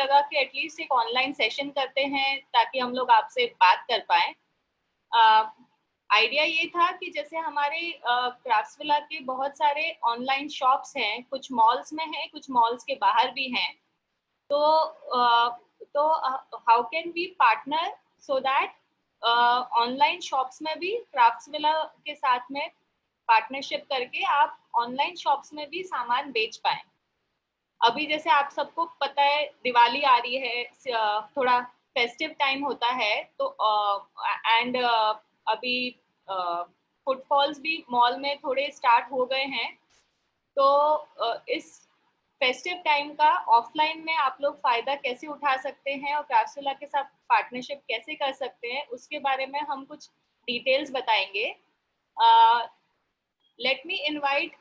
लगा कि एटलीस्ट एक ऑनलाइन सेशन करते हैं ताकि हम लोग आपसे बात कर पाए। आइडिया ये था कि जैसे हमारे क्राफ्ट्सविला के बहुत सारे ऑनलाइन शॉप्स हैं, कुछ मॉल्स में हैं, कुछ मॉल्स के बाहर भी हैं। तो how can we partner so that online shops में भी क्राफ्ट्सविला के साथ में पार्टनरशिप करके आप ऑनलाइन शॉप्स में भी सामान बेच पाएं। अभी जैसे आप सबको पता है दिवाली आ रही है, थोड़ा फेस्टिव टाइम होता है, तो एंड अभी फुटफॉल्स भी मॉल में थोड़े स्टार्ट हो गए हैं। तो इस फेस्टिव टाइम का ऑफलाइन में आप लोग फायदा कैसे उठा सकते हैं और क्राफ्ट्सविला के साथ पार्टनरशिप कैसे कर सकते हैं, उसके बारे में हम कुछ डिटेल्स बताएंगे। Let me invite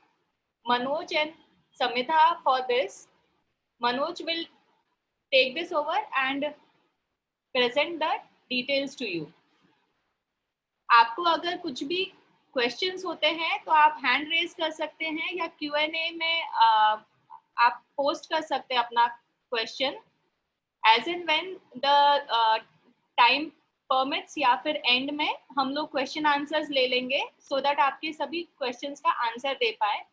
Manoj and Samita for this. Manoj will take this over and present the details to you. आपको अगर कुछ भी क्वेश्चंस होते हैं तो आप हैंड रेज कर सकते हैं या Q&A में आप पोस्ट कर सकते हैं अपना question as and when the time permits, या फिर एंड में हम लोग क्वेश्चन आंसर्स ले लेंगे सो दैट आपके सभी क्वेश्चंस का आंसर दे पाए।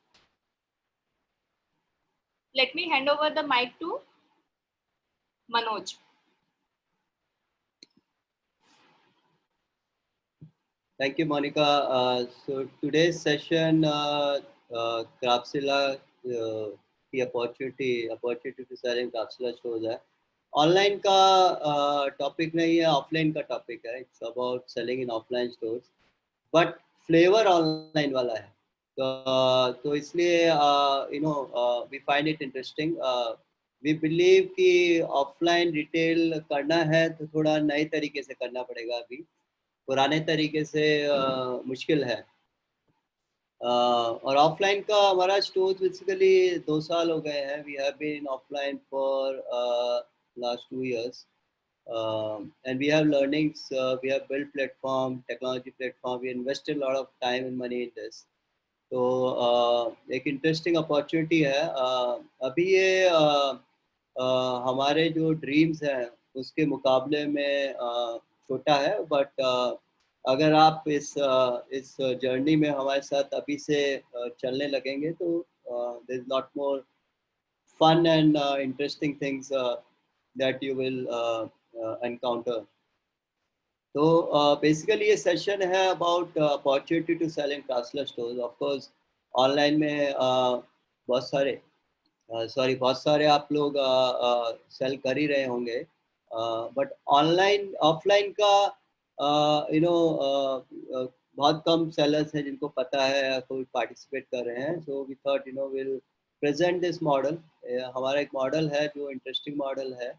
Let me hand over the mic to Manoj. Thank you, Monica. So today's session, Craftsvilla की opportunity to sell in Craftsvilla shows है। ऑनलाइन का टॉपिक नहीं है, ऑफलाइन का टॉपिक है। It's about selling in offline stores, but flavour online वाला है। तो इसलिए we find it interesting. We believe कि ऑफलाइन रिटेल करना है तो थोड़ा नए तरीके से करना पड़ेगा। अभी पुराने तरीके से मुश्किल है। और ऑफलाइन का हमारा स्टोर बेसिकली 2 साल हो गए हैं। We have been offline for last 2 years, and we have learnings. We have built platform, technology platform. We invested a lot of time and money in this. तो एक इंटरेस्टिंग अपॉर्चुनिटी है। अभी ये हमारे जो ड्रीम्स हैं उसके मुकाबले में छोटा है, बट अगर आप इस जर्नी में हमारे साथ अभी से चलने लगेंगे तो there is lot more fun and interesting things that you will encounter. तो बेसिकली ये सेशन है about opportunity to sell in Craftsvilla stores. Of course online में बहुत सारे आप लोग सेल कर ही रहे होंगे, बट ऑनलाइन ऑफलाइन का बहुत कम सेलर्स हैं जिनको पता है, कोई पार्टिसिपेट कर रहे हैं। So we thought will present this model. हमारा एक मॉडल है जो इंटरेस्टिंग मॉडल है,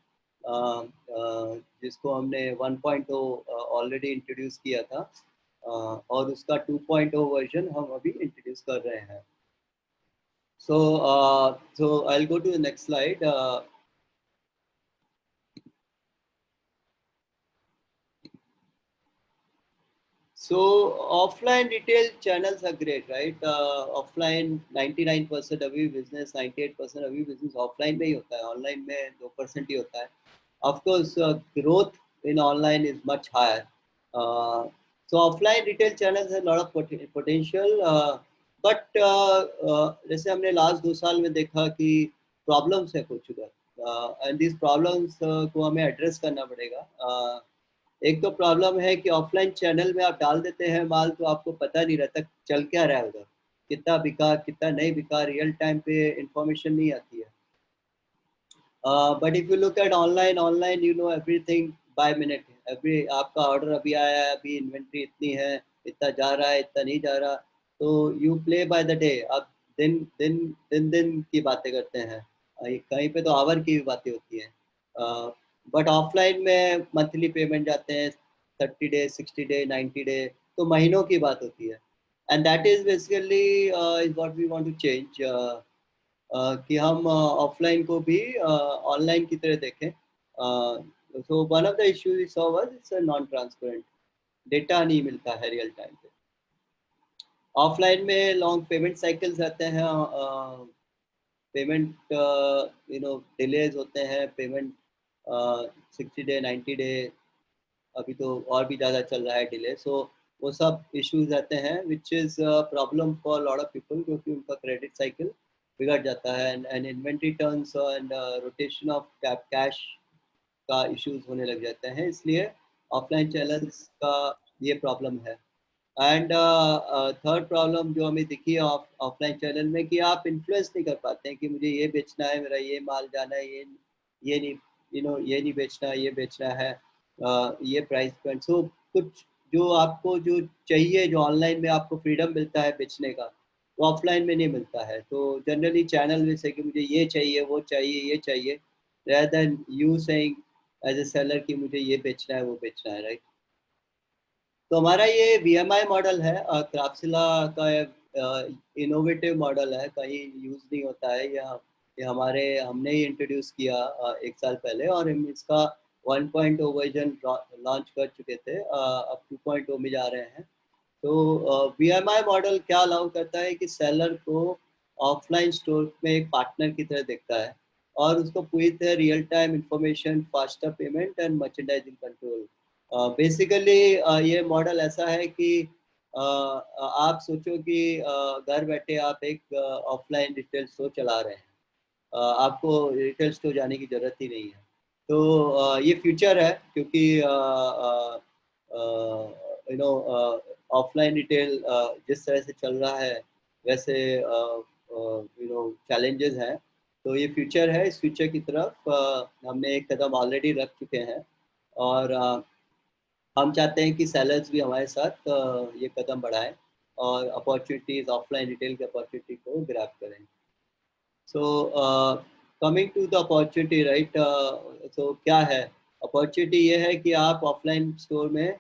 जिसको हमने 1.0 ऑलरेडी इंट्रोड्यूस किया था, और उसका 2.0 वर्जन हम अभी इंट्रोड्यूस कर रहे हैं। So I'll go to the next slide. So offline retail channels are great, right? Offline 99% अभी business, 98% अभी business offline में ही होता है, online में 2% ही होता है. Of course, growth in online is much higher. So offline retail channels have a lot of potential, but जैसे हमने last 2 साल में देखा कि problems है कुछ उधर, and these problems को हमें address करना पड़ेगा। एक तो प्रॉब्लम है कि ऑफलाइन चैनल में आप डाल देते हैं माल, तो आपको पता नहीं रहता चल क्या रहा है उधर, कितना बिका कितना नहीं बिका, रियल टाइम पे इंफॉर्मेशन नहीं आती है। But if you look at online you know everything by minute. आपका ऑर्डर अभी आया है, अभी इन्वेंट्री इतनी है, इतना जा रहा है, इतना नहीं जा रहा, तो you play by the day. आप दिन की बातें करते हैं, कहीं पे तो आवर की भी बातें होती हैं। बट ऑफलाइन में मंथली पेमेंट जाते हैं, 30 डे, 60 डे, 90 डे, तो महीनों की बात होती है। And that is basically is what we want to change, कि हम ऑफलाइन को भी ऑनलाइन की तरह देखें। So one of the issues we saw was it's non transparent, data नहीं मिलता है रियल टाइम पे। ऑफलाइन में लॉन्ग पेमेंट साइकिल्स रहते हैं, पेमेंट डिलेज होते हैं, पेमेंट 60 डे 90 डे, अभी तो और भी ज़्यादा चल रहा है डिले। सो वो सब इश्यूज रहते हैं which is problem for lot of people, क्योंकि उनका क्रेडिट साइकिल बिगड़ जाता है and inventory turns and rotation of cash का इश्यूज होने लग जाते हैं। इसलिए ऑफलाइन चैनल्स का ये प्रॉब्लम है। एंड थर्ड प्रॉब्लम जो हमें दिखी है ऑफलाइन चैनल में, कि आप इन्फ्लुएंस नहीं कर पाते हैं कि मुझे ये बेचना है, मेरा ये माल जाना है, ये नहीं, ये नहीं बेचना, ये बेचना है, ये प्राइस पॉइंट। सो कुछ जो आपको जो चाहिए, जो ऑनलाइन में आपको फ्रीडम मिलता है बेचने का, वो ऑफलाइन में नहीं मिलता है। तो जनरली चैनल में से कि मुझे ये चाहिए, वो चाहिए, ये चाहिए, rather than you saying as a seller कि मुझे ये बेचना है, वो बेचना है, राइट। तो हमारा ये VMI मॉडल है, क्राफ्टसिला का इनोवेटिव मॉडल है, कहीं यूज़ नहीं होता है। ये हमने ही इंट्रोड्यूस किया 1 साल पहले, और हम इसका 1.0 वर्जन लॉन्च कर चुके थे, अब 2.0 में जा रहे हैं। तो VMI मॉडल क्या अलाउ करता है कि सेलर को ऑफलाइन स्टोर में एक पार्टनर की तरह देखता है, और उसको पूरी तरह real time information, faster payment and merchandising control. Basically ये मॉडल ऐसा है कि आप सोचो कि घर बैठे आप एक ऑफलाइन रिटेल स्टोर चला रहे हैं, आपको रिटेल स्टोर जाने की ज़रूरत ही नहीं है। तो ये फ्यूचर है, क्योंकि यू नो ऑफलाइन रिटेल जिस तरह से चल रहा है, वैसे चैलेंजेस हैं। तो ये फ्यूचर है, इस फ्यूचर की तरफ हमने एक कदम ऑलरेडी रख चुके हैं, और हम चाहते हैं कि सेलर्स भी हमारे साथ ये कदम बढ़ाएं और अपॉर्चुनिटीज़, ऑफलाइन रिटेल की अपॉर्चुनिटी को ग्रैब करें। So coming to the opportunity, right, so क्या है अपॉर्चुनिटी? ये है कि आप ऑफलाइन स्टोर में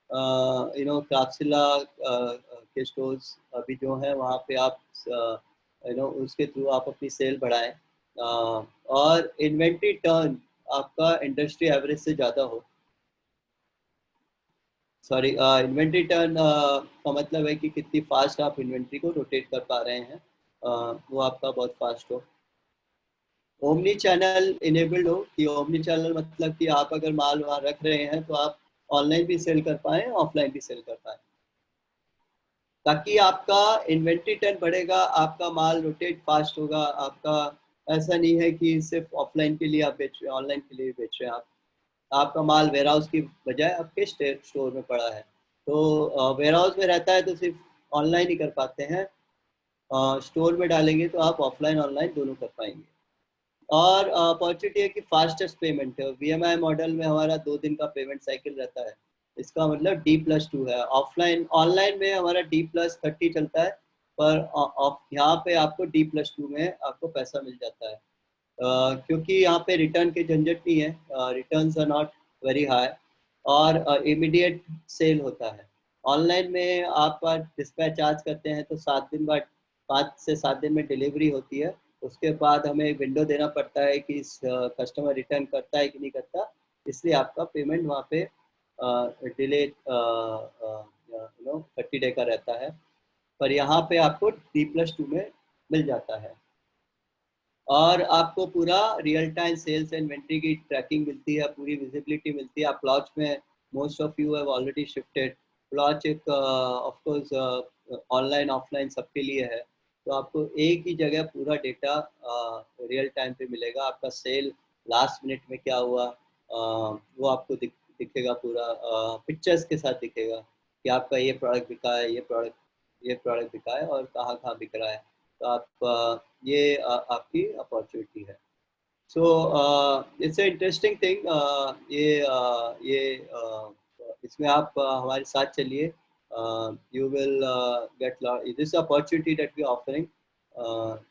क्राफ्टसिला के स्टोर्स अभी जो हैं वहाँ पे आप उसके थ्रू आप अपनी सेल बढ़ाएं, और इन्वेंट्री टर्न आपका इंडस्ट्री एवरेज से ज़्यादा हो। सॉरी, इन्वेंट्री टर्न का मतलब है कि कितनी फास्ट आप इन्वेंट्री को रोटेट कर पा रहे हैं, वो आपका बहुत फास्ट हो। ओमनी चैनल इनेबल्ड हो, कि ओमनी चैनल मतलब कि आप अगर माल वहाँ रख रहे हैं तो आप ऑनलाइन भी सेल कर पाएँ, ऑफलाइन भी सेल कर पाएँ, ताकि आपका इन्वेंट्री टर्न बढ़ेगा, आपका माल रोटेट फास्ट होगा। आपका ऐसा नहीं है कि सिर्फ ऑफलाइन के लिए आप बेच रहे हैं, ऑनलाइन के लिए भी बेच रहे हैं। आपका माल वेयर हाउस की बजाय आपके स्टोर में पड़ा है, तो वेयर हाउस में रहता है तो सिर्फ ऑनलाइन ही कर पाते हैं, स्टोर में डालेंगे तो आप ऑफलाइन ऑनलाइन दोनों कर पाएंगे। और अपॉर्चुनिटी है कि फास्टेस्ट पेमेंट है। VMI मॉडल में हमारा 2 दिन का पेमेंट साइकिल रहता है, इसका मतलब D+2 है। ऑनलाइन में हमारा D+30 चलता है, पर यहाँ पे आपको D+2 में आपको पैसा मिल जाता है, क्योंकि यहाँ पे रिटर्न के झंझट नहीं है, returns are not very high, और इमीडिएट सेल होता है। ऑनलाइन में आप डिस्पैच चार्ज करते हैं तो 7 दिन बाद, 5 से 7 दिन में डिलीवरी होती है। उसके बाद हमें एक विंडो देना पड़ता है कि कस्टमर रिटर्न करता है कि नहीं करता, इसलिए आपका पेमेंट वहाँ पे डिले 30 डे का रहता है, पर यहाँ पे आपको D+2 में मिल जाता है, और आपको पूरा रियल टाइम सेल्स इन्वेंट्री की ट्रैकिंग मिलती है, पूरी विजिबिलिटी मिलती है। आप प्लॉट्स में, most of you have already shifted, plot एक ऑफ कोर्स ऑनलाइन ऑफलाइन सबके लिए है, तो आपको एक ही जगह पूरा डेटा रियल टाइम पे मिलेगा। आपका सेल लास्ट मिनट में क्या हुआ, वो आपको दिखेगा, पूरा पिक्चर्स के साथ दिखेगा कि आपका ये प्रोडक्ट बिका है, ये प्रोडक्ट बिका है, और कहाँ कहाँ बिक रहा है। तो आप ये आपकी अपॉर्चुनिटी है। So it's interesting thing. ये इसमें आप हमारे साथ चलिए, you will get this opportunity that we offering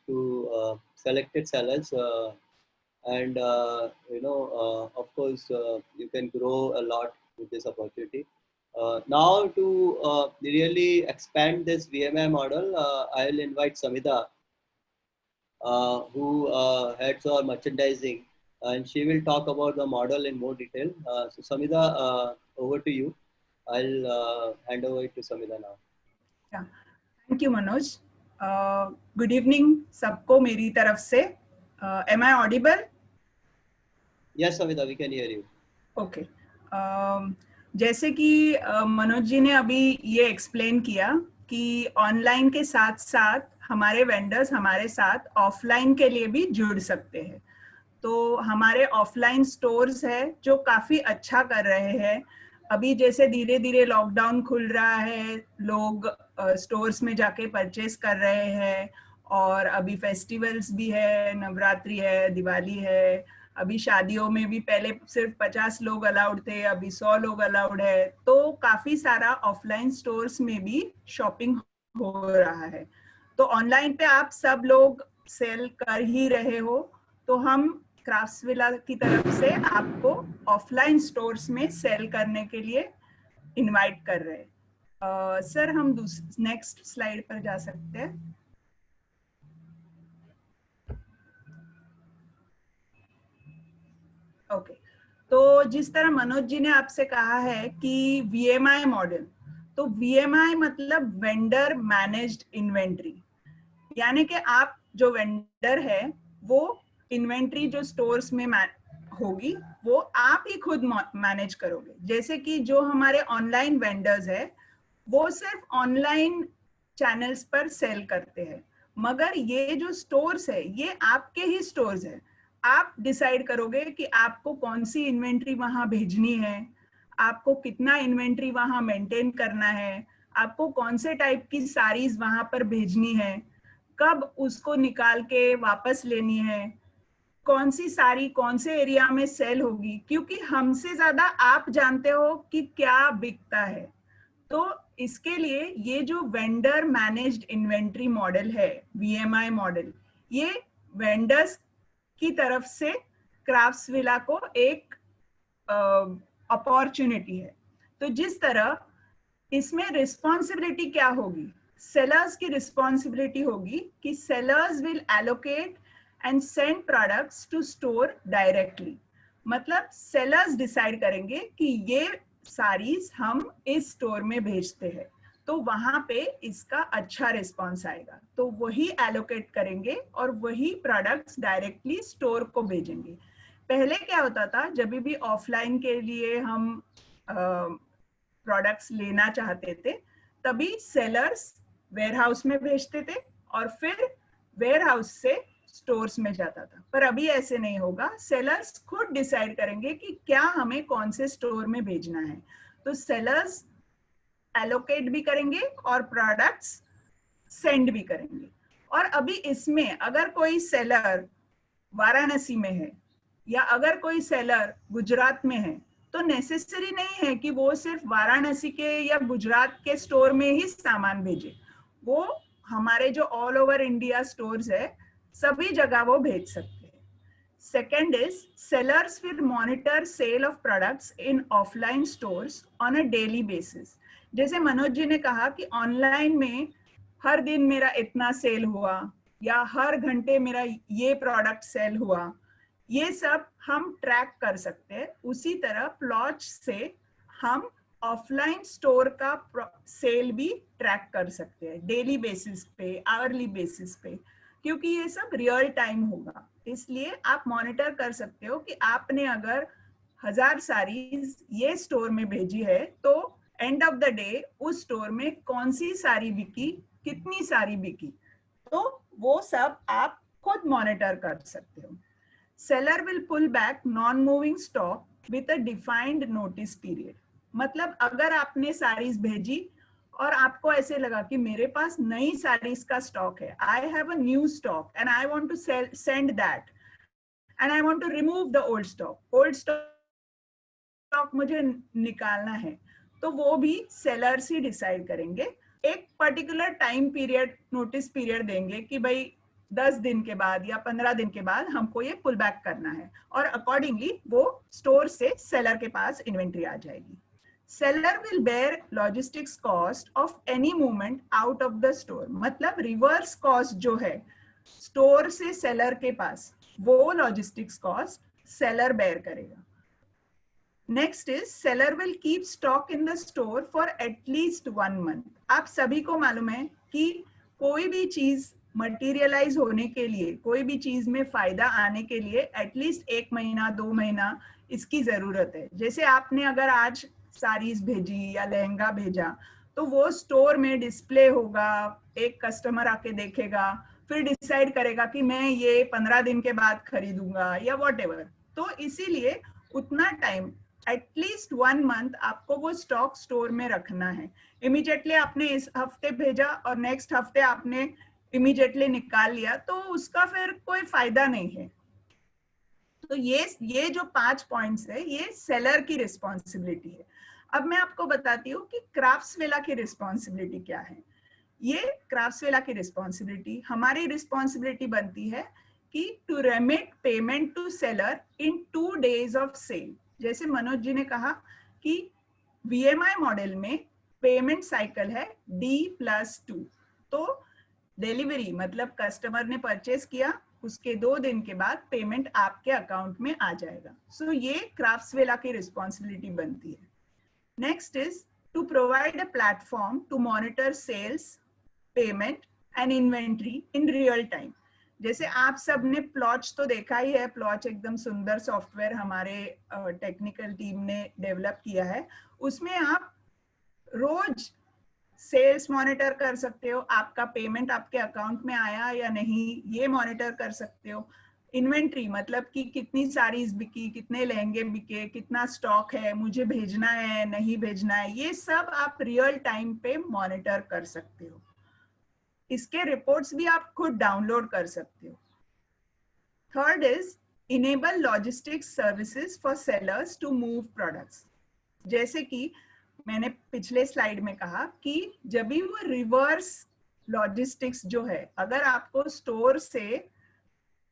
to selected sellers, and of course you can grow a lot with this opportunity. Now to really expand this VMI model, I will invite Samida, who heads our merchandising, and she will talk about the model in more detail. So Samida, over to you. I'll hand over it to Samida now. Yeah. Thank you, Manoj. Good evening, सबको मेरी तरफ से. Am I audible? Yes, Savita, we can hear you. Okay जैसे कि मनोज जी ने अभी ये explain किया कि ऑनलाइन के साथ साथ हमारे वेंडर्स हमारे साथ ऑफलाइन के लिए भी जुड़ सकते हैं। तो हमारे ऑफलाइन स्टोर्स है जो काफी अच्छा कर रहे हैं। अभी जैसे धीरे धीरे लॉकडाउन खुल रहा है, लोग स्टोर्स में जाके परचेस कर रहे हैं, और अभी फेस्टिवल्स भी है, नवरात्रि है, दिवाली है। अभी शादियों में भी पहले सिर्फ 50 लोग अलाउड थे, अभी 100 लोग अलाउड है। तो काफी सारा ऑफलाइन स्टोर्स में भी शॉपिंग हो रहा है। तो ऑनलाइन पे आप सब लोग सेल कर ही रहे हो, तो हम क्राफ्ट्सविला की तरफ से आपको ऑफलाइन स्टोर्स में सेल करने के लिए इनवाइट कर रहे हैं। सर हम नेक्स्ट स्लाइड पर जा सकते हैं। ओके, तो जिस तरह मनोज जी ने आपसे कहा है कि वीएमआई मॉडल, तो वीएमआई मतलब वेंडर मैनेज्ड इन्वेंट्री, यानी कि आप जो वेंडर है वो इन्वेंट्री जो स्टोर्स में होगी वो आप ही खुद मैनेज करोगे। जैसे कि जो हमारे ऑनलाइन वेंडर्स है वो सिर्फ ऑनलाइन चैनल्स पर सेल करते हैं, मगर ये जो स्टोर्स है ये आपके ही स्टोर्स है। आप डिसाइड करोगे कि आपको कौन सी इन्वेंट्री वहां भेजनी है, आपको कितना इन्वेंट्री वहां मेंटेन करना है, आपको कौन से टाइप की साड़ीज वहां पर भेजनी है, कब उसको निकाल के वापस लेनी है, कौन सी साड़ी कौन से एरिया में सेल होगी, क्योंकि हमसे ज्यादा आप जानते हो कि क्या बिकता है। तो इसके लिए ये जो वेंडर मैनेज्ड इन्वेंट्री मॉडल है, वीएमआई मॉडल, ये वेंडर्स की तरफ से क्राफ्ट्सविला को एक अपॉर्चुनिटी है। तो जिस तरह इसमें रिस्पॉन्सिबिलिटी क्या होगी, सेलर्स की रिस्पॉन्सिबिलिटी होगी कि sellers will allocate and send products to store directly. मतलब सेलर्स डिसाइड करेंगे कि ये साड़ीज हम इस स्टोर में भेजते हैं, तो वहां पे इसका अच्छा रिस्पॉन्स आएगा, तो वही एलोकेट करेंगे और वही प्रोडक्ट्स डायरेक्टली स्टोर को भेजेंगे। पहले क्या होता था, जब भी ऑफलाइन के लिए हम प्रोडक्ट्स लेना चाहते थे तभी सेलर्स वेयरहाउस में भेजते थे और फिर वेयरहाउस से स्टोर्स में जाता था। पर अभी ऐसे नहीं होगा, सेलर्स खुद डिसाइड करेंगे कि क्या हमें कौन से स्टोर में भेजना है। तो सेलर्स एलोकेट भी करेंगे और प्रोडक्ट्स सेंड भी करेंगे। और अभी इसमें अगर कोई सेलर वाराणसी में है या अगर कोई सेलर गुजरात में है, तो नेसेसरी नहीं है कि वो सिर्फ वाराणसी के या गुजरात के स्टोर में ही सामान भेजे। वो हमारे जो ऑल ओवर इंडिया स्टोर्स है सभी जगह वो भेज सकते हैं। Second is sellers will monitor sale of products in offline stores on a daily basis. जैसे मनोज जी ने कहा कि ऑनलाइन में हर दिन मेरा इतना सेल हुआ या हर घंटे मेरा ये प्रोडक्ट सेल हुआ, ये सब हम ट्रैक कर सकते हैं। उसी तरह प्लॉट से हम ऑफलाइन स्टोर का सेल भी ट्रैक कर सकते हैं डेली बेसिस पे, आवरली बेसिस पे, क्योंकि ये सब रियल टाइम होगा। इसलिए आप मॉनिटर कर सकते हो कि आपने अगर 1000 साड़ीज ये स्टोर में भेजी है तो एंड ऑफ द डे उस स्टोर में कौन सी साड़ी बिकी, कितनी साड़ी बिकी, तो वो सब आप खुद मॉनिटर कर सकते हो। Seller will pull back non moving stock with a defined notice period. मतलब अगर आपने साड़ीज भेजी और आपको ऐसे लगा कि मेरे पास नई साड़ीज का स्टॉक है, I have a new stock and I want to send that and I want to remove the old stock मुझे निकालना है, तो वो भी सेलर्स ही डिसाइड करेंगे। एक particular time period, notice period देंगे कि भाई 10 दिन के बाद या 15 दिन के बाद हमको ये पुल बैक करना है, और अकॉर्डिंगली वो स्टोर से सेलर के पास इन्वेंट्री आ जाएगी। Seller will bear logistics cost of any movement out of the store. मतलब रिवर्स कॉस्ट जो है स्टोर से सेलर के पास, वो लॉजिस्टिक्स कॉस्ट सेलर बेयर करेगा। Next is seller will keep stock in the store for at least 1 month. आप सभी को मालूम है कि कोई भी चीज मटेरियलाइज होने के लिए, कोई भी चीज में फायदा आने के लिए एटलीस्ट 1 महीना 2 महीना इसकी जरूरत है। जैसे आपने अगर आज साड़ीज भेजी या लहंगा भेजा तो वो स्टोर में डिस्प्ले होगा, एक कस्टमर आके देखेगा, फिर डिसाइड करेगा कि मैं ये 15 दिन के बाद खरीदूंगा या व्हाटएवर। तो इसीलिए उतना टाइम, एटलीस्ट 1 मंथ आपको वो स्टॉक स्टोर में रखना है। इमीडिएटली आपने इस हफ्ते भेजा और नेक्स्ट हफ्ते आपने इमीडिएटली निकाल लिया तो उसका फिर कोई फायदा नहीं है। तो ये जो 5 पॉइंट्स है ये सेलर की रिस्पॉन्सिबिलिटी है। अब मैं आपको बताती हूँ कि क्राफ्ट्सविला की रिस्पॉन्सिबिलिटी क्या है। ये क्राफ्ट्सविला की रिस्पॉन्सिबिलिटी, हमारी रिस्पॉन्सिबिलिटी बनती है कि to remit payment to seller in 2 days of sale. जैसे मनोज जी ने कहा कि VMI मॉडल में पेमेंट साइकिल है D+2। तो डिलीवरी मतलब कस्टमर ने परचेस किया, उसके 2 दिन के बाद पेमेंट आपके अकाउंट में आ जाएगा। सो ये क्राफ्ट्सविला की रिस्पॉन्सिबिलिटी बनती है। Next is to provide a platform to monitor sales, payment and inventory in real time. जैसे आप सब ने प्लॉच तो देखा ही है, प्लॉच एकदम सुंदर सॉफ्टवेयर हमारे टेक्निकल टीम ने डेवलप किया है। उसमें आप रोज सेल्स मॉनिटर कर सकते हो, आपका पेमेंट आपके अकाउंट में आया या नहीं ये मॉनिटर कर सकते हो। इन्वेंट्री मतलब कि कितनी साड़ीज बिकी, कितने लहंगे बिके, कितना स्टॉक है, मुझे भेजना है नहीं भेजना है, ये सब आप रियल टाइम पे मॉनिटर कर सकते हो। इसके रिपोर्ट्स भी आप खुद डाउनलोड कर सकते हो। Third is enable logistics services for sellers to move products. जैसे कि मैंने पिछले स्लाइड में कहा कि जब भी वो रिवर्स लॉजिस्टिक्स जो है, अगर आपको स्टोर से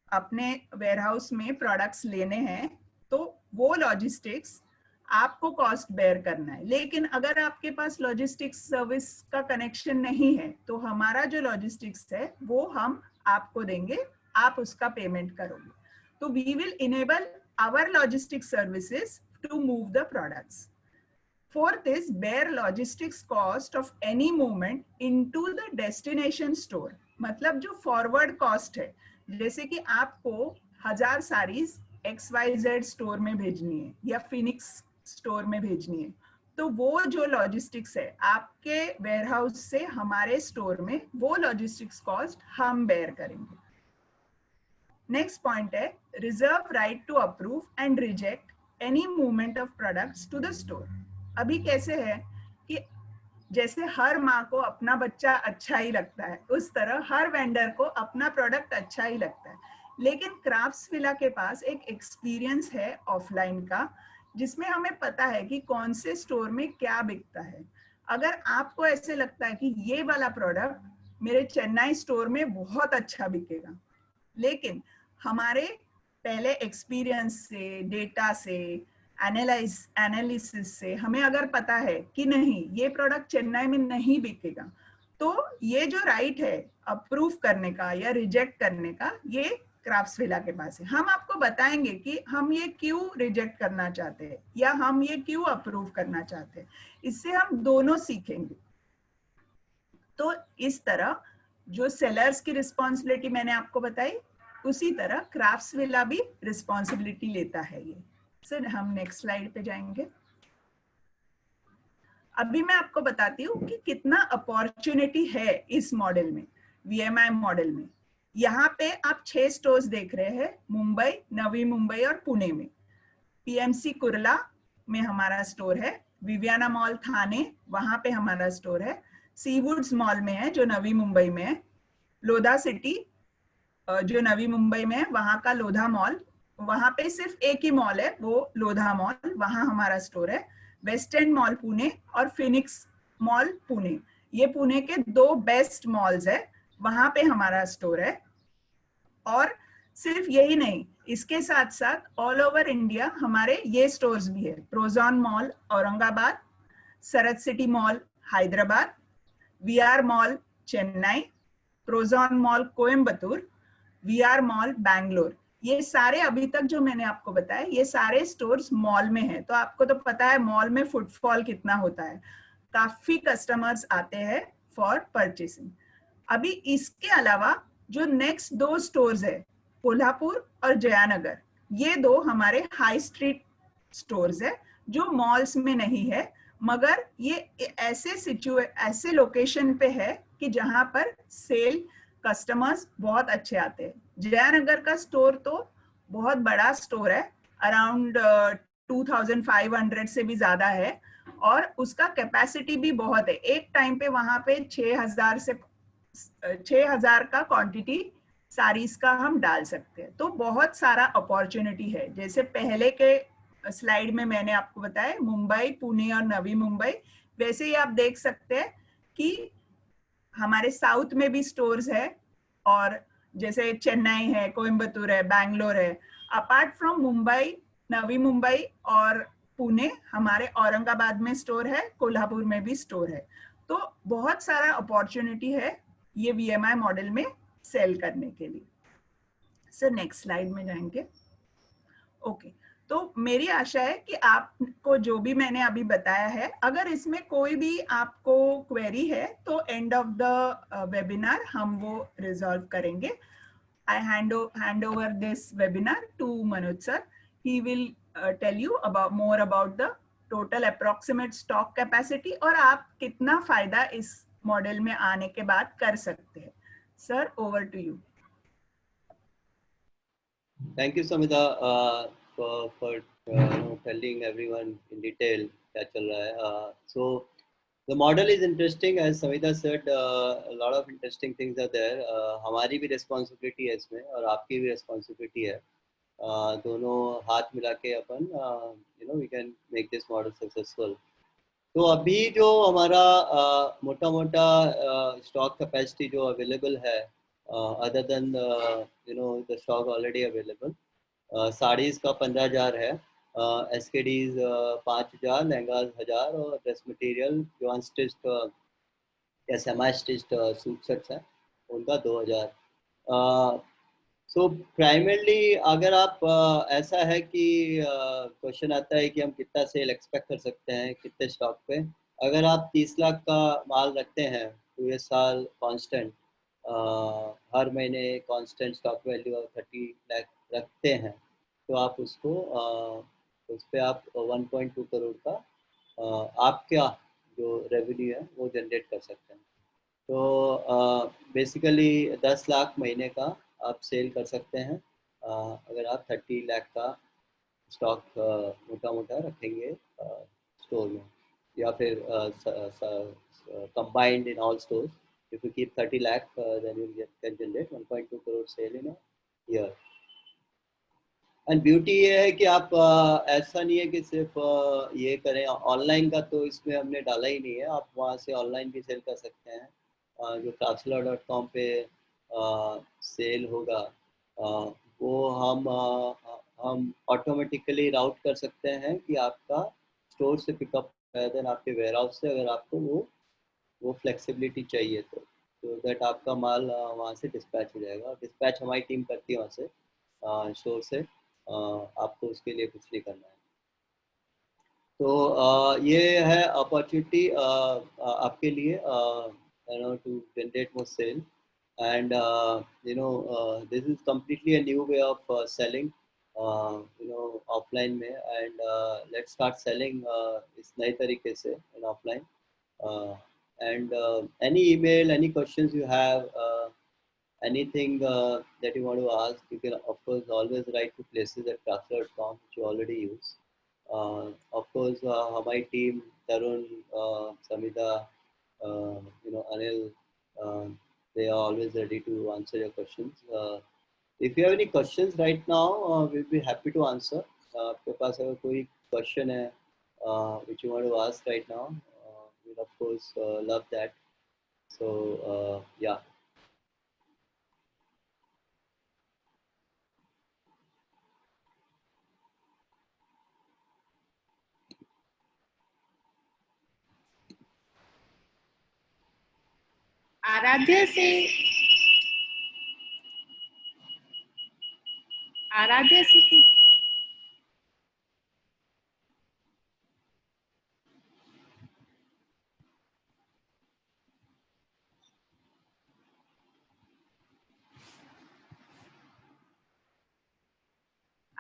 अपने वेयरहाउस में प्रोडक्ट्स लेने हैं तो वो लॉजिस्टिक्स आपको कॉस्ट बेयर करना है। लेकिन अगर आपके पास लॉजिस्टिक्स सर्विस का कनेक्शन नहीं है तो हमारा जो लॉजिस्टिक्स है वो हम आपको देंगे, आप उसका पेमेंट करोगे। तो we will enable our logistics services to move the products. Fourth is bear logistics cost of any movement into the destination store। मतलब जो फॉरवर्ड कॉस्ट है, जैसे कि आपको 1000 साड़ीज XYZ स्टोर में भेजनी है या फिनिक्स स्टोर में भेजनी है, तो वो जो लॉजिस्टिक्स है आपके वेयरहाउस से हमारे स्टोर में, वो लॉजिस्टिक्स कॉस्ट हम बेयर करेंगे। नेक्स्ट पॉइंट है reserve right to approve and reject any movement of products to the store. अभी कैसे है कि जैसे हर माँ को अपना बच्चा अच्छा ही लगता है, उस तरह हर वेंडर को अपना प्रोडक्ट अच्छा ही लगता है। लेकिन क्राफ्ट्सविला के पास एक एक्सपीरियंस है ऑफलाइन का, जिसमें हमें पता है कि कौन से स्टोर में क्या बिकता है। अगर आपको ऐसे लगता है कि ये वाला प्रोडक्ट मेरे चेन्नई स्टोर में बहुत अच्छा बिकेगा, लेकिन हमारे पहले एक्सपीरियंस से, डेटा से, एनालिसिस से हमें अगर पता है कि नहीं ये प्रोडक्ट चेन्नई में नहीं बिकेगा, तो ये जो राइट है अप्रूव करने का या रिजेक्ट करने का, ये क्राफ्ट्सविला के पास है। हम आपको बताएंगे कि हम ये क्यों रिजेक्ट करना चाहते हैं या हम ये क्यों अप्रूव करना चाहते हैं, इससे हम दोनों सीखेंगे। तो इस तरह जो सेलर्स की रिस्पॉन्सिबिलिटी मैंने आपको बताई, उसी तरह क्राफ्ट्सविला भी रिस्पॉन्सिबिलिटी लेता है ये। सर हम नेक्स्ट स्लाइड पे जाएंगे। अभी मैं आपको बताती हूँ कि कितना अपॉर्चुनिटी है इस मॉडल में, VMI मॉडल में। यहाँ पे आप 6 स्टोर्स देख रहे हैं, मुंबई, नवी मुंबई और पुणे में। PMC कुर्ला में हमारा स्टोर है, विवियाना मॉल थाने वहां पे हमारा स्टोर है, सीवुड्स मॉल में है जो नवी मुंबई में है, लोधा सिटी जो नवी मुंबई में है वहां का लोधा मॉल, वहां पे सिर्फ एक ही मॉल है वो लोधा मॉल, वहां हमारा स्टोर है, वेस्ट एंड मॉल पुणे और फिनिक्स मॉल पुणे। ये पुणे के 2 बेस्ट मॉल्स है, वहां पे हमारा स्टोर है। और सिर्फ यही नहीं, इसके साथ साथ ऑल ओवर इंडिया हमारे ये स्टोर्स भी है, प्रोजॉन mall Aurangabad, Sarath city mall Hyderabad, VR mall Chennai, Prozone mall Coimbatore, VR mall Bangalore. ये सारे अभी तक जो मैंने आपको बताया ये सारे स्टोर्स मॉल में हैं। तो आपको तो पता है मॉल में फुटफॉल कितना होता है, काफी कस्टमर्स आते हैं फॉर परचेसिंग। अभी इसके अलावा जो नेक्स्ट 2 स्टोर्स है, कोल्हापुर और जयानगर, ये 2 हमारे हाई स्ट्रीट स्टोर्स है जो मॉल्स में नहीं है, मगर ये ऐसे लोकेशन पे है कि जहां पर सेल कस्टमर्स बहुत अच्छे आते हैं। जयानगर का स्टोर तो बहुत बड़ा स्टोर है, अराउंड 2500 से भी ज्यादा है, और उसका कैपेसिटी भी बहुत है। एक टाइम पे वहां पे 6000 का क्वांटिटी साड़ीज का हम डाल सकते हैं। तो बहुत सारा अपॉर्चुनिटी है। जैसे पहले के स्लाइड में मैंने आपको बताया मुंबई, पुणे और नवी मुंबई, वैसे ही आप देख सकते हैं कि हमारे साउथ में भी स्टोर्स है, और जैसे चेन्नई है, कोयम्बतूर है, बैंगलोर है। अपार्ट फ्रॉम मुंबई, नवी मुंबई और पुणे, हमारे औरंगाबाद में स्टोर है, कोल्हापुर में भी स्टोर है। तो बहुत सारा अपॉर्चुनिटी है ये वीएमआई मॉडल में सेल करने के लिए। सर नेक्स्ट स्लाइड में जाएंगे। ओके, तो मेरी आशा है कि आपको जो भी मैंने अभी बताया है, अगर इसमें कोई भी आपको क्वेरी है तो एंड ऑफ द वेबिनार हम वो रिजॉल्व करेंगे। I hand over this webinar to Manoj sir. He will tell you more about the total approximate stock capacity और आप कितना फायदा इस मॉडल में आने के बाद कर सकते हैं। Sir, over to you. Thank you, Samita, for telling everyone in detail क्या चल रहा है. So the model is interesting, as Samita said. A lot of interesting things are there. हमारी भी responsibility है इसमें और आपकी भी responsibility है. दोनों हाथ मिला के अपन we can make this model successful. तो अभी जो हमारा मोटा मोटा स्टॉक कैपेसिटी जो अवेलेबल है, other than the stock already available, saris का 15,000 है, एसकेडीज 5,000, लहंगाज 1,000 और ड्रेस मटेरियल जो अनस्टिच्ड या सेमी स्टिच्ड सूट सेट्स हैं उनका 2,000। सो प्राइमरली अगर आप ऐसा है कि क्वेश्चन आता है कि हम कितना सेल एक्सपेक्ट कर सकते हैं कितने स्टॉक पे, अगर आप 30 लाख का माल रखते हैं पूरे साल कांस्टेंट, हर महीने कांस्टेंट स्टॉक वैल्यू 30 लाख रखते हैं, तो आप उसको उस पर आप 1.2 करोड़ का आपका जो रेवेन्यू है वो जनरेट कर सकते हैं। तो बेसिकली 10 लाख महीने का आप सेल कर सकते हैं अगर आप 30 लाख का स्टॉक मोटा मोटा रखेंगे स्टोर में, या फिर combined in all stores. If you keep 30 lakh, then you can generate 1.2 crore sale in a year. And beauty ये है कि आप ऐसा नहीं है कि सिर्फ ये करें ऑनलाइन का, तो इसमें हमने डाला ही नहीं है, आप वहाँ से ऑनलाइन भी सेल कर सकते हैं। जो craftsvilla.com पे सेल होगा वो हम ऑटोमेटिकली राउट कर सकते हैं कि आपका स्टोर से पिकअप देन आपके वेयर हाउस से, अगर आपको वो फ्लेक्सिबिलिटी चाहिए तो दैट आपका माल वहाँ से डिस्पैच हो जाएगा। डिस्पैच हमारी टीम करती है वहाँ से स्टोर से, आपको उसके लिए कुछ नहीं करना है। तो ये है अपॉर्चुनिटी आपके लिए to generate more sale, and this is completely a new way of selling offline में, and let's start selling इस नए तरीके से in offline. And any email, any questions you have, anything that you want to ask, you can of course always write to places@craftsvilla.com, which you already use. Of course हमारी team Tarun, Samita, Anil, they are always ready to answer your questions. If you have any questions right now, we'll be happy to answer. आपके पास अगर कोई question है which you want to ask right now, we'll of course love that. So yeah. Aaradhya से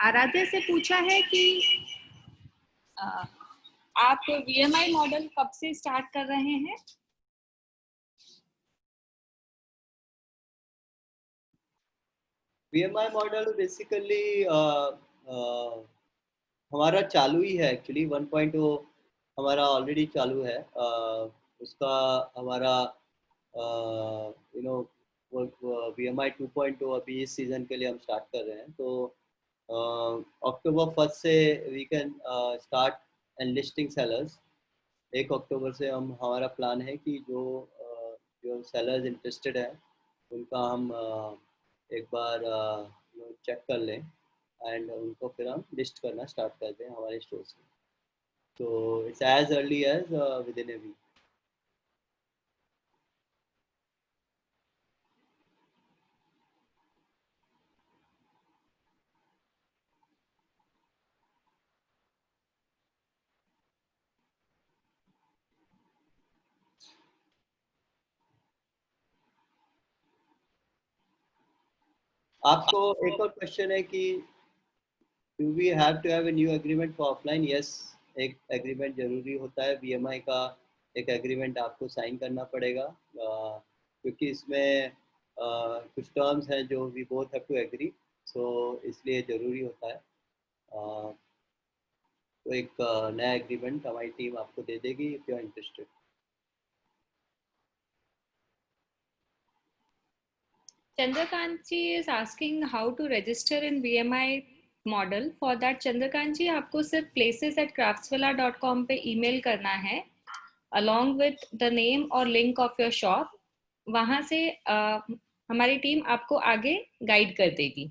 आराध्य से पूछा है कि आप VMI मॉडल कब से स्टार्ट कर रहे हैं? VMI मॉडल बेसिकली हमारा चालू ही है एक्चुअली 1.0 हमारा ऑलरेडी चालू है। उसका हमारा यू नो VMI 2.0 अभी इस सीज़न के लिए हम स्टार्ट कर रहे हैं। तो अक्टूबर 1 से we can start enlisting sellers. 1 अक्टूबर से हम हमारा प्लान है कि जो सेलर्स इंटरेस्टेड हैं उनका हम एक बार चेक कर लें एंड उनको फिर हम लिस्ट करना स्टार्ट कर दें हमारे स्टोर्स में। तो it's as early as within a week. आपको एक और क्वेश्चन है कि do we have to have a new agreement for offline? Yes, एक एग्रीमेंट जरूरी होता है। VMI का एक एग्रीमेंट आपको साइन करना पड़ेगा क्योंकि इसमें कुछ टर्म्स हैं जो we both have to agree, so इसलिए ज़रूरी होता है। तो एक नया एग्रीमेंट हमारी टीम आपको दे देगी if you are interested. Chandrakant is asking how to register in VMI model. For that, Chandrakant जी आपको सिर्फ places@craftsvilla.com पे email करना है along with the name और link of your shop. वहां से हमारी टीम आपको आगे गाइड कर देगी।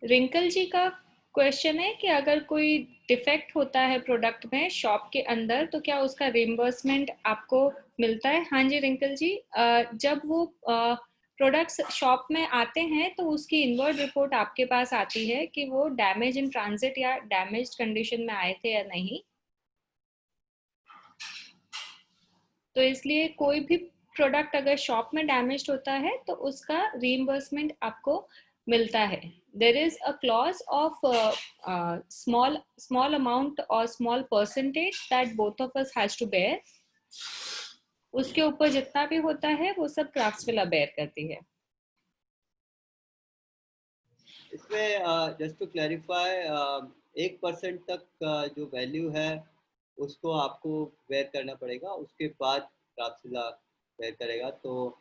रिंकल जी का क्वेश्चन है कि अगर कोई डिफेक्ट होता है प्रोडक्ट में शॉप के अंदर तो क्या उसका रिम्बर्समेंट आपको मिलता है? हाँ जी रिंकल जी, जब वो प्रोडक्ट्स शॉप में आते हैं तो उसकी इनवर्ड रिपोर्ट आपके पास आती है कि वो डैमेज इन ट्रांजिट या डैमेज्ड कंडीशन में आए थे या नहीं। तो इसलिए कोई भी प्रोडक्ट अगर शॉप में डैमेज्ड होता है तो उसका रीइंबर्समेंट आपको मिलता है। There is a clause of small amount और small percentage that both of us has to bear. उसके ऊपर जितना भी होता है वो सब क्राफ्ट्सविला बेयर करती है। इसमें जस्ट टू क्लैरिफाई 1% तक जो वैल्यू है उसको आपको बेयर करना पड़ेगा, उसके बाद क्राफ्ट्सविला बेयर करेगा। तो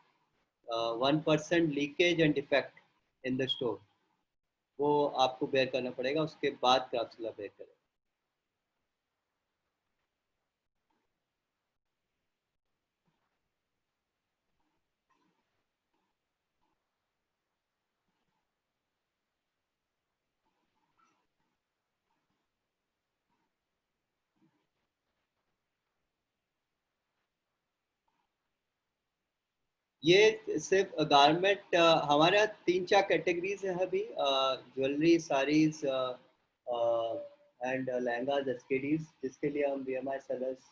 1% leakage and defect in the store वो आपको बेयर करना पड़ेगा, उसके बाद क्राफ्ट्सविला बेयर करेगा। ये सिर्फ गारमेंट, हमारे यहाँ 3-4 कैटेगरीज है अभी, ज्वेलरी, साड़ीज एंड लहंगाज, एसकेडीज, जिसके लिए हम VMI सेलर्स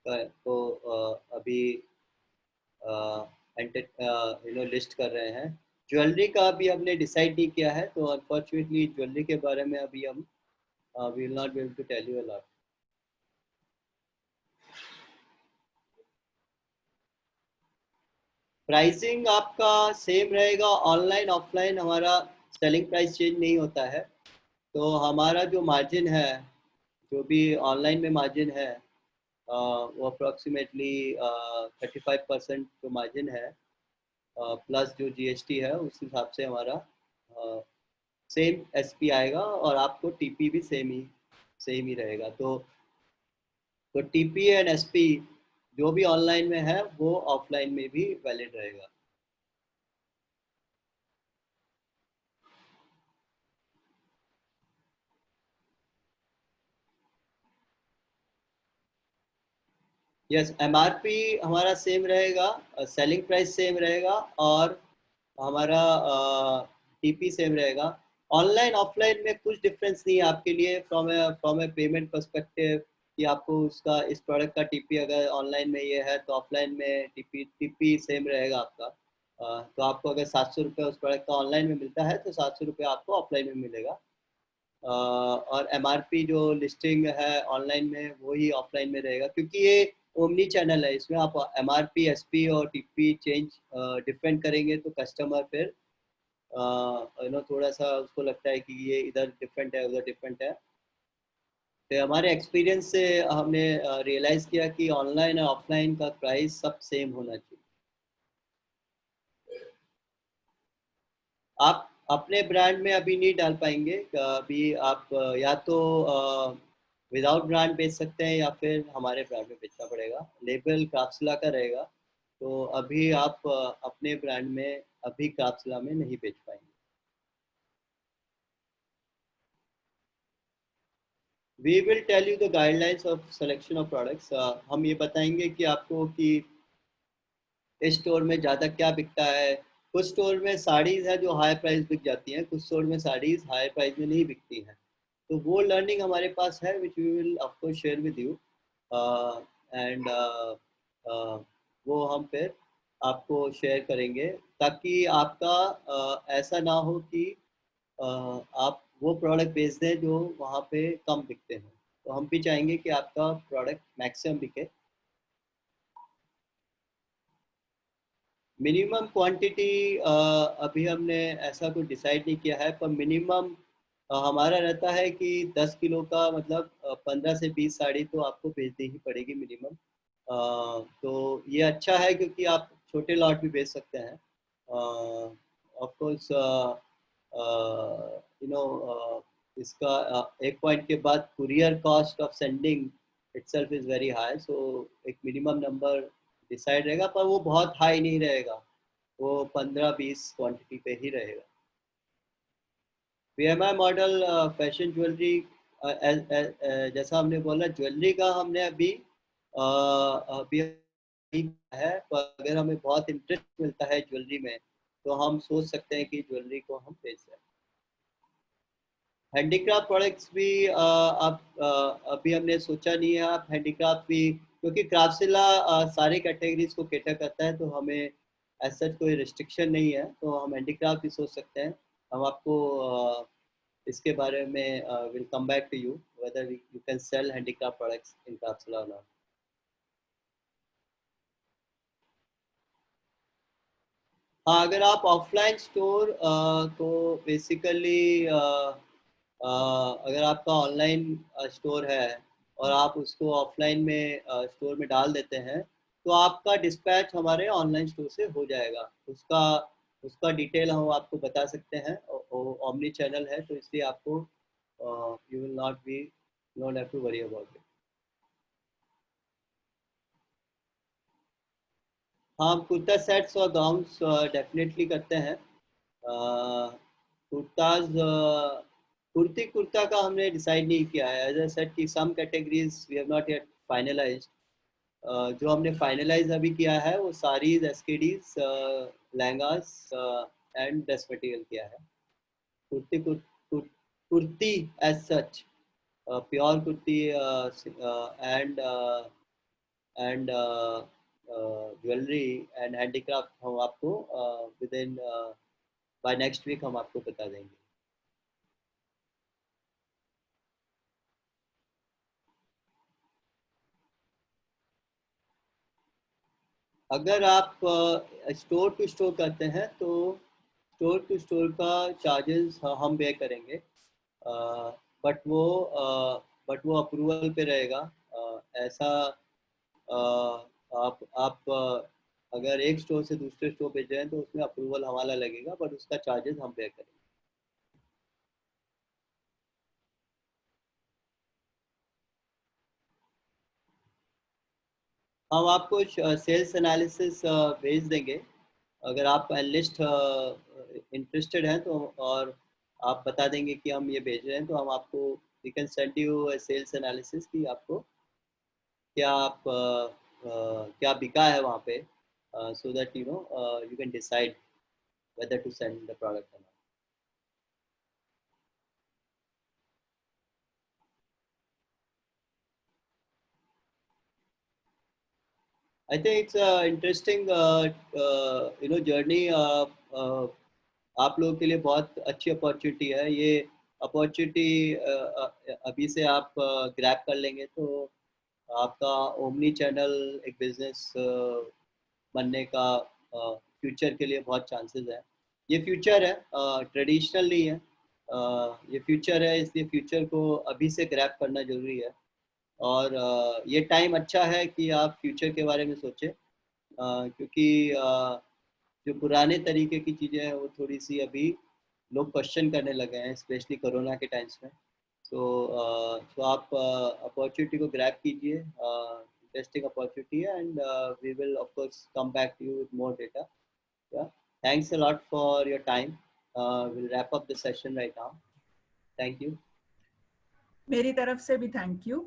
को अभी लिस्ट कर रहे हैं। ज्वेलरी का अभी हमने डिसाइड नहीं किया है, तो अनफॉर्चुनेटली ज्वेलरी के बारे में अभी हम we will not be able to tell you a lot. Pricing आपका सेम रहेगा, ऑनलाइन ऑफलाइन हमारा सेलिंग प्राइस चेंज नहीं होता है। तो हमारा जो मार्जिन है, जो भी ऑनलाइन में मार्जिन है वो अप्रॉक्सीमेटली 35% जो मार्जिन है प्लस जो GST है उस हिसाब से हमारा सेम SP आएगा और आपको TP भी सेम ही रहेगा। तो TP एंड SP जो भी ऑनलाइन में है वो ऑफलाइन में भी वैलिड रहेगा। यस, MRP हमारा सेम रहेगा, सेलिंग प्राइस सेम रहेगा और हमारा TP सेम रहेगा। ऑनलाइन ऑफलाइन में कुछ डिफरेंस नहीं है आपके लिए फ्रॉम ए पेमेंट पर्सपेक्टिव कि आपको उसका इस प्रोडक्ट का टीपी अगर ऑनलाइन में ये है तो ऑफलाइन में टीपी सेम रहेगा आपका। तो आपको अगर 700 रुपये उस प्रोडक्ट का ऑनलाइन में मिलता है तो 700 रुपये आपको ऑफलाइन में मिलेगा। और एमआरपी जो लिस्टिंग है ऑनलाइन में वही ऑफलाइन में रहेगा, क्योंकि ये ओमनी चैनल है, इसमें आप एमआरपी एसपी और टीपी चेंज डिफरेंट करेंगे तो कस्टमर फिर थोड़ा सा उसको लगता है कि ये इधर डिफरेंट है उधर डिफरेंट है। तो हमारे एक्सपीरियंस से हमने रियलाइज़ किया कि ऑनलाइन और ऑफलाइन का प्राइस सब सेम होना चाहिए। आप अपने ब्रांड में अभी नहीं डाल पाएंगे, अभी आप या तो विदाउट ब्रांड बेच सकते हैं या फिर हमारे ब्रांड में बेचना पड़ेगा, लेबल क्राफ्ट्सविला का रहेगा। तो अभी आप अपने ब्रांड में अभी क्राफ्ट्सविला में नहीं बेच पाएंगे। We will tell you the guidelines of selection of products. हम ये बताएंगे कि आपको कि इस स्टोर में ज़्यादा क्या बिकता है। कुछ स्टोर में साड़ीज़ है जो हाई प्राइस बिक जाती हैं, कुछ स्टोर में साड़ीज़ हाई प्राइस में नहीं बिकती हैं। तो वो लर्निंग हमारे पास है which we will of course share with you, and वो हम फिर आपको शेयर करेंगे, ताकि आपका ऐसा ना हो कि आप वो प्रोडक्ट बेच दें जो वहाँ पे कम बिकते हैं। तो हम भी चाहेंगे कि आपका प्रोडक्ट मैक्सिमम बिके। मिनिमम क्वांटिटी अभी हमने ऐसा कुछ डिसाइड नहीं किया है, पर मिनिमम हमारा रहता है कि 10 किलो का मतलब 15 से 20 साड़ी तो आपको भेजनी ही पड़ेगी मिनिमम। तो ये अच्छा है क्योंकि आप छोटे लॉट भी भेज सकते हैं। ऑफ कोर्स इसका एक पॉइंट के बाद courier cost of sending itself is very high, so एक मिनिमम नंबर डिसाइड रहेगा, पर वो बहुत हाई नहीं रहेगा, वो 15-20 क्वांटिटी पे ही रहेगा। PMI मॉडल फैशन ज्वेलरी, जैसा हमने बोला ज्वेलरी का हमने अभी है, पर अगर हमें बहुत इंटरेस्ट मिलता है ज्वेलरी में तो हम सोच सकते हैं कि ज्वेलरी को हम बेच दें। हैंडीक्राफ्ट प्रोडक्ट्स भी आप अभी हमने सोचा नहीं है। आप हैंडीक्राफ्ट भी, क्योंकि क्राफ्ट्सविला सारे कैटेगरीज को कैटर करता है तो हमें ऐसा कोई रिस्ट्रिक्शन नहीं है, तो हम हैंडीक्राफ्ट भी सोच सकते हैं। हम आपको इसके बारे में will come back to you whether you can sell handicraft products in Craftsvilla और नॉट। हाँ, अगर आप ऑफलाइन स्टोर को बेसिकली अगर आपका ऑनलाइन स्टोर है और आप उसको ऑफलाइन में स्टोर में डाल देते हैं तो आपका डिस्पैच हमारे ऑनलाइन स्टोर से हो जाएगा। उसका उसका डिटेल हम आपको बता सकते हैं, ओमनी चैनल है तो इसलिए आपको you will not have to worry about it. हाँ, हम कुर्ता सेट्स और गाउन्स डेफिनेटली करते हैं। कुर्ताज कुर्ती कुर्ता का हमने डिसाइड नहीं किया है, एज आई सेड कि some categories we have not yet finalized. जो हमने फाइनलाइज अभी किया है वो saris, SKDs, lehengas and dress material किया है। Kurti kurti as such, pure kurti and jewellery and handicraft हम आपको within by next week हम आपको बता देंगे। अगर आप स्टोर टू स्टोर करते हैं तो स्टोर टू स्टोर का चार्जेस हम पे करेंगे, बट वो अप्रूवल पे रहेगा। ऐसा आप अगर एक स्टोर से दूसरे स्टोर पे जाएं तो उसमें अप्रूवल हमारा लगेगा, बट उसका चार्जेस हम पे करेंगे। हम आपको सेल्स एनालिसिस भेज देंगे, अगर आप एनालिस्ट इंटरेस्टेड हैं तो, और आप बता देंगे कि हम ये भेज रहे हैं तो हम आपको we can send you sales analysis कि आपको क्या क्या बिका है वहाँ पे, so that you can decide whether to send the product or not. I think it's a interesting journey. आप लोगों के लिए बहुत अच्छी अपॉर्चुनिटी है ये अपॉर्चुनिटी। अभी से आप ग्रैब कर लेंगे तो आपका ओमनी चैनल एक बिजनेस बनने का फ्यूचर के लिए बहुत चांसेस है। ये फ्यूचर है, ट्रेडिशनल नहीं है। ये फ्यूचर है, इसलिए फ्यूचर को अभी से ग्रैब करना जरूरी है। और ये टाइम अच्छा है कि आप फ्यूचर के बारे में सोचें, क्योंकि जो पुराने तरीके की चीज़ें हैं वो थोड़ी सी अभी लोग क्वेश्चन करने लगे हैं, स्पेशली कोरोना के टाइम्स में। तो आप अपॉर्चुनिटी को ग्रैब कीजिए, इंटरेस्टिंग अपॉर्चुनिटी है, and we will of course come back to you with more data. Yeah. Thanks a lot for your time. We'll wrap up the session right now. Thank you. मेरी तरफ से भी thank you.